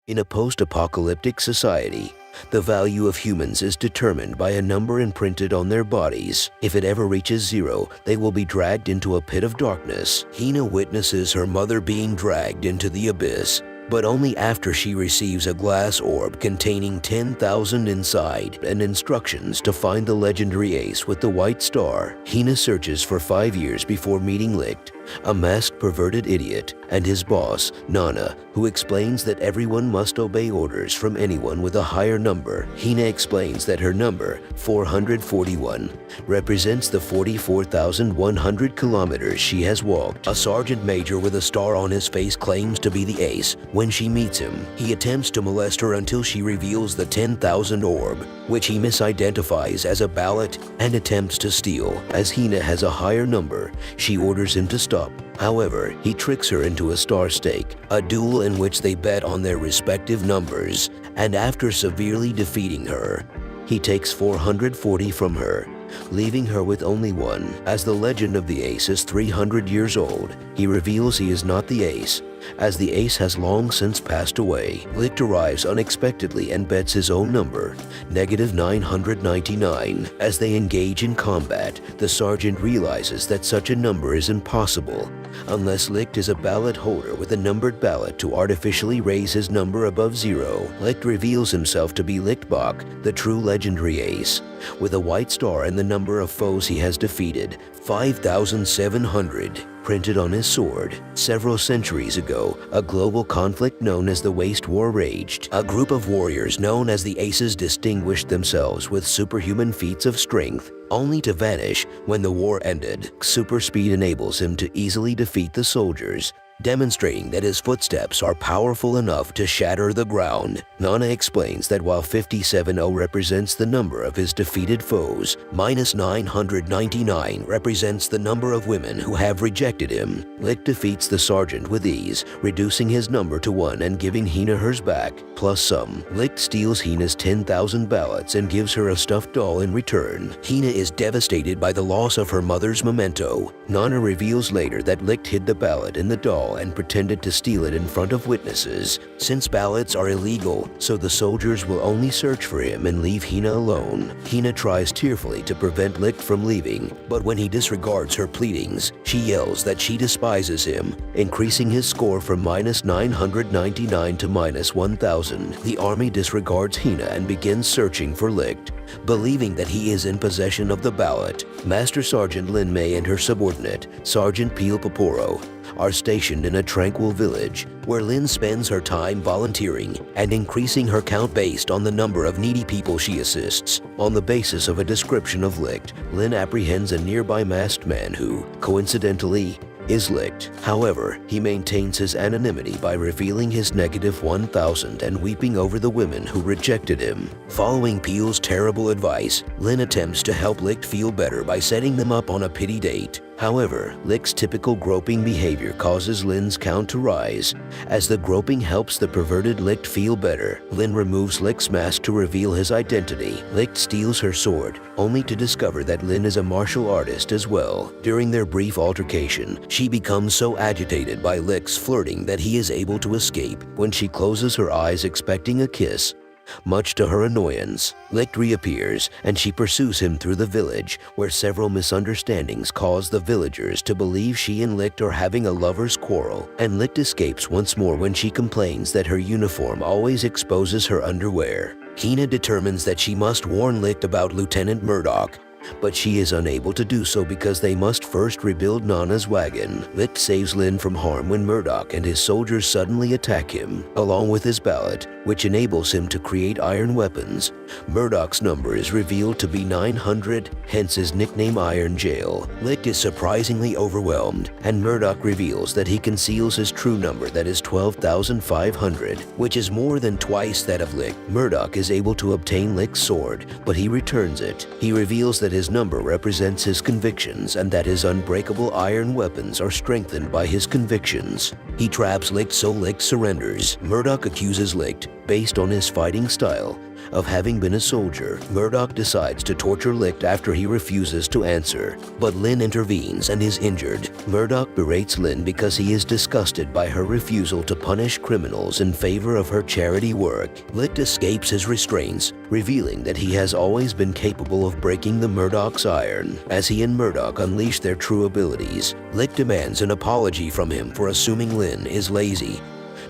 In a post-apocalyptic society, the value of humans is determined by a number imprinted on their bodies. If it ever reaches 0, they will be dragged into a pit of darkness. Hina witnesses her mother being dragged into the abyss, but only after she receives a glass orb containing 10,000 inside and instructions to find the legendary ace with the white star. Hina searches for 5 years before meeting Licht, a masked perverted idiot, and his boss, Nana, who explains that everyone must obey orders from anyone with a higher number. Hina explains that her number, 441, represents the 44,100 kilometers she has walked. A sergeant major with a star on his face claims to be the ace. When she meets him, he attempts to molest her until she reveals the 10,000 orb, which he misidentifies as a ballot and attempts to steal. As Hina has a higher number, she orders him to stop. However, he tricks her into a star stake, a duel in which they bet on their respective numbers, and after severely defeating her, he takes 440 from her, leaving her with only 1. As the legend of the ace is 300 years old, he reveals he is not the ace, as the ace has long since passed away. Licht arrives unexpectedly and bets his own number, -999. As they engage in combat, the sergeant realizes that such a number is impossible, unless Licht is a ballot holder with a numbered ballot to artificially raise his number above 0. Licht reveals himself to be Lichtbach, the true legendary ace, with a white star and the number of foes he has defeated, 5,700. Printed on his sword. Several centuries ago, a global conflict known as the Waste War raged. A group of warriors known as the Aces distinguished themselves with superhuman feats of strength, only to vanish when the war ended. Super speed enables him to easily defeat the soldiers, demonstrating that his footsteps are powerful enough to shatter the ground. Nana explains that while 570 represents the number of his defeated foes, -999 represents the number of women who have rejected him. Licht defeats the sergeant with ease, reducing his number to 1 and giving Hina hers back, plus some. Licht steals Hina's 10,000 ballots and gives her a stuffed doll in return. Hina is devastated by the loss of her mother's memento. Nana reveals later that Licht hid the ballot in the doll and pretended to steal it in front of witnesses. Since ballots are illegal, so the soldiers will only search for him and leave Hina alone. Hina tries tearfully to prevent Licht from leaving, but when he disregards her pleadings, she yells that she despises him, increasing his score from -999 to -1,000. The army disregards Hina and begins searching for Licht, believing that he is in possession of the ballot. Master Sergeant Lin Mei and her subordinate, Sergeant Peel Paporo, are stationed in a tranquil village, where Lin spends her time volunteering and increasing her count based on the number of needy people she assists. On the basis of a description of Licht, Lin apprehends a nearby masked man who, coincidentally, is Licht. However, he maintains his anonymity by revealing his -1,000 and weeping over the women who rejected him. Following Peel's terrible advice, Lin attempts to help Licht feel better by setting them up on a pity date. However, Licht's typical groping behavior causes Lin's count to rise. As the groping helps the perverted Licht feel better, Lin removes Licht's mask to reveal his identity. Licht steals her sword, only to discover that Lin is a martial artist as well. During their brief altercation, she becomes so agitated by Licht's flirting that he is able to escape. When she closes her eyes expecting a kiss, much to her annoyance, Licht reappears and she pursues him through the village, where several misunderstandings cause the villagers to believe she and Licht are having a lover's quarrel, and Licht escapes once more when she complains that her uniform always exposes her underwear. Hina determines that she must warn Licht about Lieutenant Murdoch, but she is unable to do so because they must first rebuild Nana's wagon. Licht saves Lin from harm when Murdoch and his soldiers suddenly attack him, along with his ballot, which enables him to create iron weapons. Murdoch's number is revealed to be 900, hence his nickname Iron Jail. Licht is surprisingly overwhelmed, and Murdoch reveals that he conceals his true number, that is 12,500, which is more than twice that of Licht. Murdoch is able to obtain Licht's sword, but he returns it. He reveals that his number represents his convictions and that his unbreakable iron weapons are strengthened by his convictions. He traps Licht so Licht surrenders. Murdoch accuses Licht, based on his fighting style, of having been a soldier, Murdoch decides to torture Licht after he refuses to answer. But Lin intervenes and is injured. Murdoch berates Lin because he is disgusted by her refusal to punish criminals in favor of her charity work. Licht escapes his restraints, revealing that he has always been capable of breaking the Murdoch's iron. As he and Murdoch unleash their true abilities, Licht demands an apology from him for assuming Lin is lazy.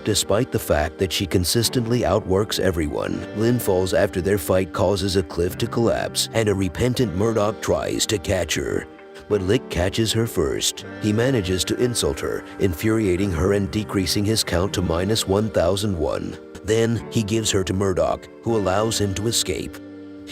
Despite the fact that she consistently outworks everyone, Lin falls after their fight causes a cliff to collapse, and a repentant Murdoch tries to catch her. But Licht catches her first. He manages to insult her, infuriating her and decreasing his count to -1001. Then he gives her to Murdoch, who allows him to escape.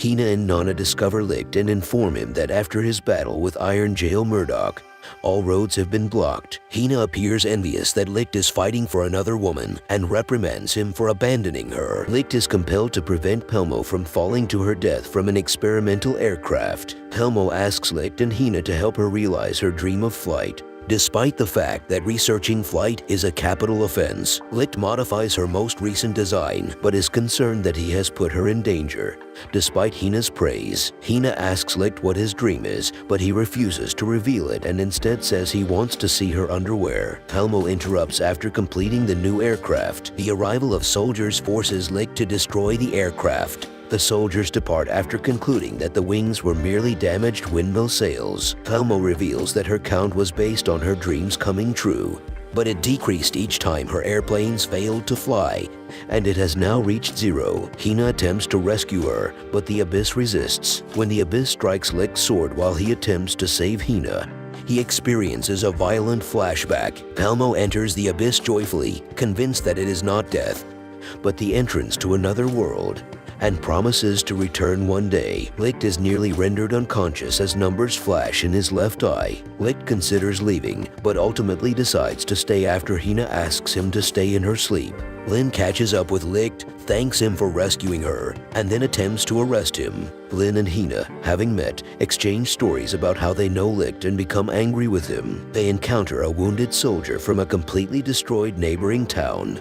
Hina and Nana discover Licht and inform him that after his battle with Iron Jail Murdoch, all roads have been blocked. Hina appears envious that Licht is fighting for another woman and reprimands him for abandoning her. Licht is compelled to prevent Pelmo from falling to her death from an experimental aircraft. Pelmo asks Licht and Hina to help her realize her dream of flight. Despite the fact that researching flight is a capital offense, Licht modifies her most recent design, but is concerned that he has put her in danger. Despite Hina's praise, Hina asks Licht what his dream is, but he refuses to reveal it and instead says he wants to see her underwear. Pelmo interrupts after completing the new aircraft. The arrival of soldiers forces Licht to destroy the aircraft. The soldiers depart after concluding that the wings were merely damaged windmill sails. Pelmo reveals that her count was based on her dreams coming true, but it decreased each time her airplanes failed to fly, and it has now reached 0. Hina attempts to rescue her, but the Abyss resists. When the Abyss strikes Licht's sword while he attempts to save Hina, he experiences a violent flashback. Pelmo enters the Abyss joyfully, convinced that it is not death, but the entrance to another world, and promises to return one day. Licht is nearly rendered unconscious as numbers flash in his left eye. Licht considers leaving, but ultimately decides to stay after Hina asks him to stay in her sleep. Lin catches up with Licht, thanks him for rescuing her, and then attempts to arrest him. Lin and Hina, having met, exchange stories about how they know Licht and become angry with him. They encounter a wounded soldier from a completely destroyed neighboring town.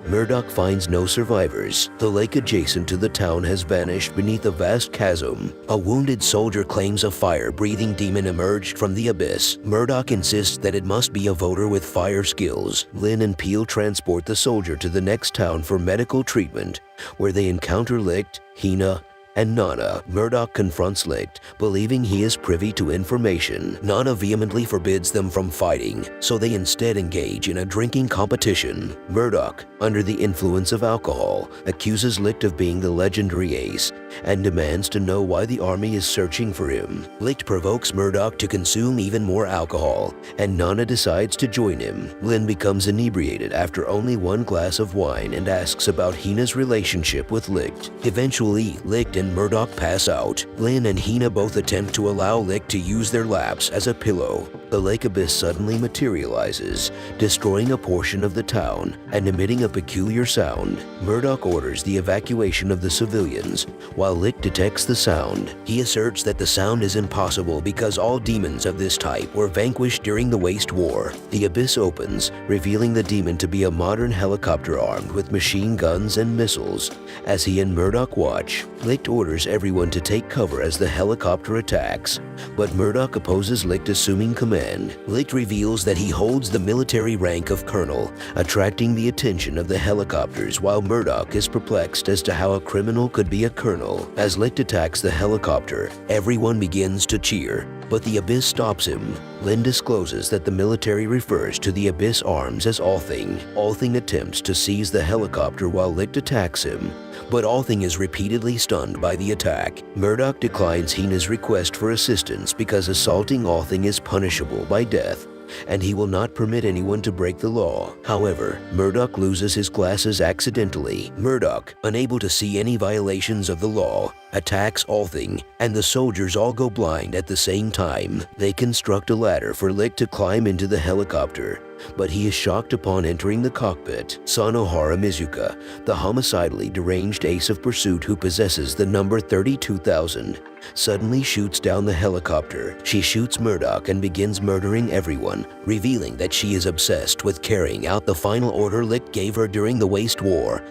Murdoch finds no survivors. The lake adjacent to the town has vanished beneath a vast chasm. A wounded soldier claims a fire-breathing demon emerged from the abyss. Murdoch insists that it must be a voter with fire skills. Lin and Peel transport the soldier to the next town for medical treatment, where they encounter Licht, Hina, and Nana. Murdoch confronts Licht, believing he is privy to information. Nana vehemently forbids them from fighting, so they instead engage in a drinking competition. Murdoch, under the influence of alcohol, accuses Licht of being the legendary ace and demands to know why the army is searching for him. Licht provokes Murdoch to consume even more alcohol, and Nana decides to join him. Lin becomes inebriated after only one glass of wine and asks about Hina's relationship with Licht. Eventually, Licht and Murdoch pass out. Lin and Hina both attempt to allow Licht to use their laps as a pillow. The lake abyss suddenly materializes, destroying a portion of the town and emitting a peculiar sound. Murdoch orders the evacuation of the civilians, while Licht detects the sound. He asserts that the sound is impossible because all demons of this type were vanquished during the Waste War. The abyss opens, revealing the demon to be a modern helicopter armed with machine guns and missiles. As he and Murdoch watch, Licht orders everyone to take cover as the helicopter attacks, but Murdoch opposes Licht assuming command. Licht reveals that he holds the military rank of colonel, attracting the attention of the helicopters while Murdoch is perplexed as to how a criminal could be a colonel. As Licht attacks the helicopter, everyone begins to cheer, but the abyss stops him. Lin discloses that the military refers to the abyss arms as Althing. Althing attempts to seize the helicopter while Licht attacks him, but Althing is repeatedly stunned by the attack. Murdoch declines Hina's request for assistance because assaulting Althing is punishable by death, and he will not permit anyone to break the law. However, Murdoch loses his glasses accidentally. Murdoch, unable to see any violations of the law, attacks Althing, and the soldiers all go blind at the same time. They construct a ladder for Licht to climb into the helicopter, but he is shocked upon entering the cockpit. Sanohara Mizuka, the homicidally deranged ace of pursuit who possesses the number 32,000, suddenly shoots down the helicopter. She shoots Murdoch and begins murdering everyone, revealing that she is obsessed with carrying out the final order Licht gave her during the Waste War.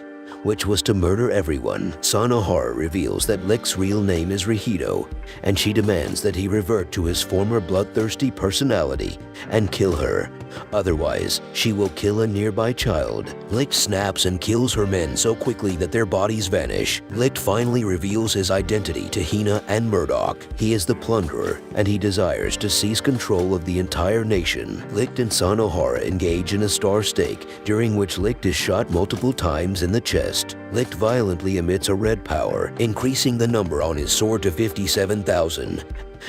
which was to murder everyone. Sanohara reveals that Licht's real name is Rihido, and she demands that he revert to his former bloodthirsty personality and kill her. Otherwise, she will kill a nearby child. Licht snaps and kills her men so quickly that their bodies vanish. Licht finally reveals his identity to Hina and Murdoch. He is the Plunderer, and he desires to seize control of the entire nation. Licht and Sanohara engage in a star stake, during which Licht is shot multiple times in the chest. Licht violently emits a red power, increasing the number on his sword to 57,000.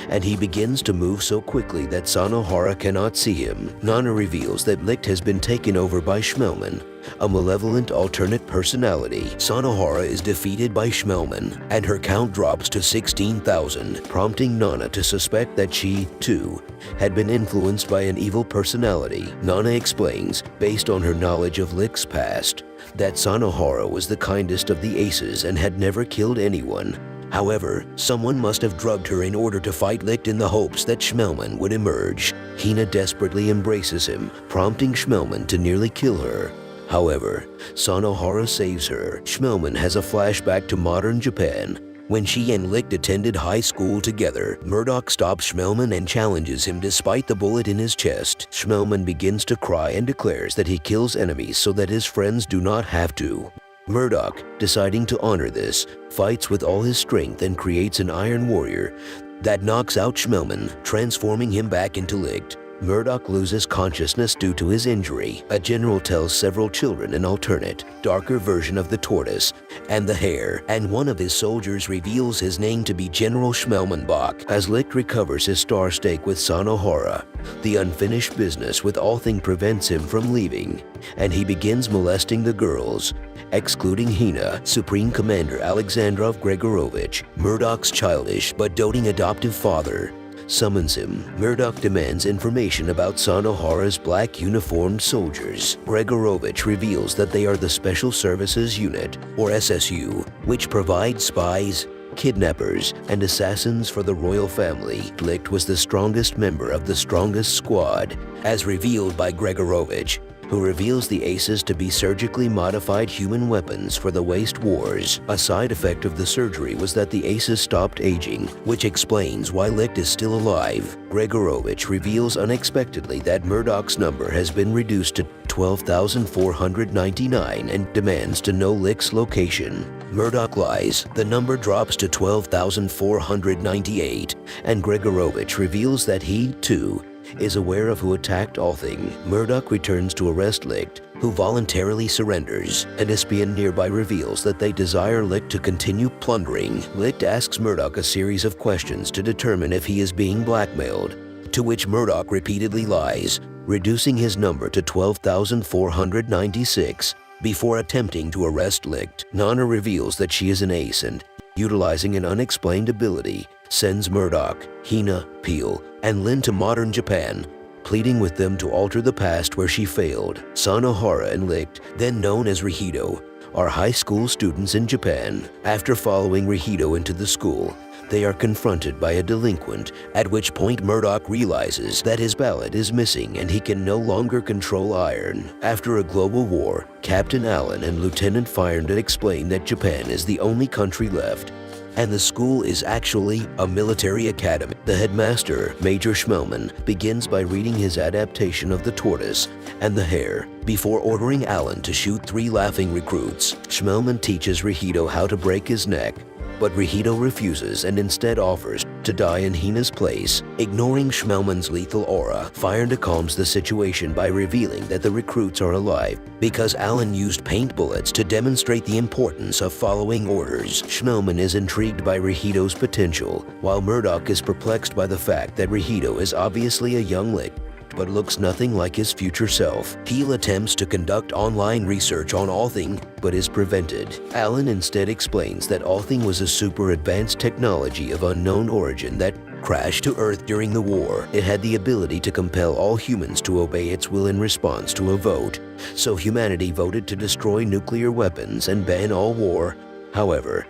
And he begins to move so quickly that Sanohara cannot see him. Nana reveals that Licht has been taken over by Schmelman, a malevolent alternate personality. Sanohara is defeated by Schmelman, and her count drops to 16,000, prompting Nana to suspect that she, too, had been influenced by an evil personality. Nana explains, based on her knowledge of Licht's past, that Sanohara was the kindest of the aces and had never killed anyone. However, someone must have drugged her in order to fight Licht in the hopes that Schmelman would emerge. Hina desperately embraces him, prompting Schmelman to nearly kill her. However, Sanohara saves her. Schmelman has a flashback to modern Japan. When she and Licht attended high school together, Murdoch stops Schmelman and challenges him despite the bullet in his chest. Schmelman begins to cry and declares that he kills enemies so that his friends do not have to. Murdoch, deciding to honor this, fights with all his strength and creates an Iron Warrior that knocks out Schmelman, transforming him back into Licht. Murdoch loses consciousness due to his injury. A general tells several children an alternate, darker version of the tortoise and the hare, and one of his soldiers reveals his name to be General Schmelmanbach. As Licht recovers his star stake with Sanohara, the unfinished business with Althing prevents him from leaving, and he begins molesting the girls, excluding Hina. Supreme Commander Alexandrov Gregorovich, Murdoch's childish but doting adoptive father, summons him. Murdoch demands information about Sanohara's black uniformed soldiers. Gregorovich reveals that they are the Special Services Unit, or SSU, which provides spies, kidnappers, and assassins for the royal family. Licht was the strongest member of the strongest squad, as revealed by Gregorovich, who reveals the aces to be surgically modified human weapons for the waste wars. A side effect of the surgery was that the aces stopped aging, which explains why Licht is still alive. Gregorovich reveals unexpectedly that Murdoch's number has been reduced to 12,499 and demands to know Licht's location. Murdoch lies. The number drops to 12,498, and Gregorovich reveals that he, too, is aware of who attacked Althing. Murdoch returns to arrest Licht, who voluntarily surrenders. An espion nearby reveals that they desire Licht to continue plundering. Licht asks Murdoch a series of questions to determine if he is being blackmailed, to which Murdoch repeatedly lies, reducing his number to 12,496 before attempting to arrest Licht. Nana reveals that she is an ace and, utilizing an unexplained ability, sends Murdoch, Hina, Peel, and Lin to modern Japan, pleading with them to alter the past where she failed. Sanohara and Licht, then known as Rihido, are high school students in Japan. After following Rihido into the school, they are confronted by a delinquent, at which point Murdoch realizes that his ballot is missing and he can no longer control iron. After a global war, Captain Allen and Lieutenant Firendon explain that Japan is the only country left, and the school is actually a military academy. The headmaster, Major Schmelman, begins by reading his adaptation of The Tortoise and the Hare, before ordering Allen to shoot 3 laughing recruits. Schmelman teaches Rihido how to break his neck, but Rihido refuses and instead offers to die in Hina's place. Ignoring Schmelman's lethal aura, Firendon calms the situation by revealing that the recruits are alive because Allen used paint bullets to demonstrate the importance of following orders. Schmelman is intrigued by Rihido's potential, while Murdoch is perplexed by the fact that Rihido is obviously a young Licht but looks nothing like his future self. Peel attempts to conduct online research on Althing, but is prevented. Allen instead explains that Althing was a super advanced technology of unknown origin that crashed to Earth during the war. It had the ability to compel all humans to obey its will in response to a vote, so humanity voted to destroy nuclear weapons and ban all war. However,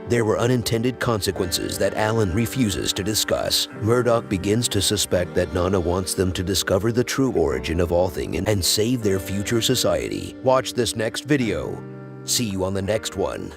there were unintended consequences that Allen refuses to discuss. Murdoch begins to suspect that Nana wants them to discover the true origin of Althing and save their future society. Watch this next video. See you on the next one.